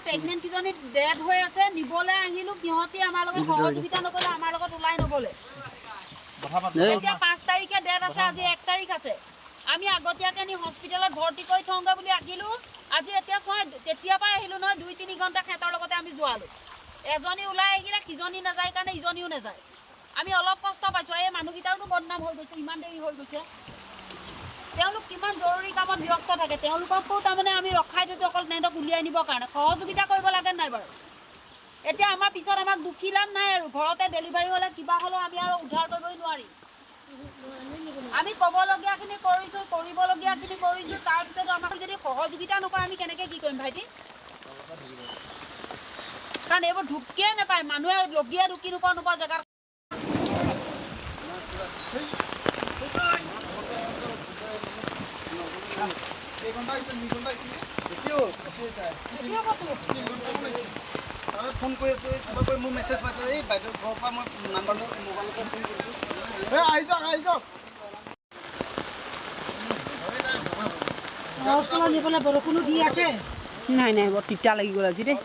pregnant কিজনী dead হৈ আছে নিবলৈ আহিলো কিহতি আমাৰ লগত সহযোগিতা নকলে আমাৰ লগত ওলাই নগলে এতিয়া 5 তাৰিখে ডেড আছে আজি 1 তাৰিখ আছে আমি আগতীয়াকে নি হস্পিটেলত ভৰ্তি কৰি থংগা বুলি আহিলো আজি এতিয়া ছয় তেতিয়া পাই আহিলো নহয় 2-3 ঘণ্টা খেতৰ লগতে আমি যোৱালো এজনী ওলাই আহিলে কিজনী নাযায় কাৰণে ইজনীও নাযায় আমি অলপ কষ্ট পাইছো এই মানুহগিটাৰটো বদনাম হৈ গৈছে ইমান দেৰি হৈ গৈছে তেওঁলোক কিমান জৰুৰী কামত ব্যস্ত থাকে তেওঁলোককো তাৰমানে আমি ৰখাই দিছো অকল নেটক উলিয়াই নিবৰ কাৰণে সহযোগিতা কৰিব লাগে নাই বাৰু এতিয়া আমাৰ পিছত আমাক দুখী লাভ নাই আৰু ঘৰতে ডেলিভাৰী হলে কিবা হলো আমি আৰু উদ্ধাৰ কৰিবই নোৱাৰি আমি ক'বলগীয়াখিনি কৰিছো কৰিবলগীয়াখিনি কৰিছো তাৰ পিছত আমাক যদি সহযোগিতা নকৰে আমি কেনেকৈ কি কৰিম ভাইটি কাৰণ এইবোৰ ঢুকিয়ে নাপায় মানুহে লগীয়া ঢুকি নোপোৱা জেগাত ফোন কৰি আছে কিবা কৰি মোৰ মেছেজ পাইছে এই বাইদেউ ঘৰৰ পৰা মই নাম্বাৰটো মোবাইলতে ফোন কৰিছোঁ আহি যাওক নিবলৈ বৰষুণো দি আছে নাই বৰ তিতা লাগি গ'ল আজি দেই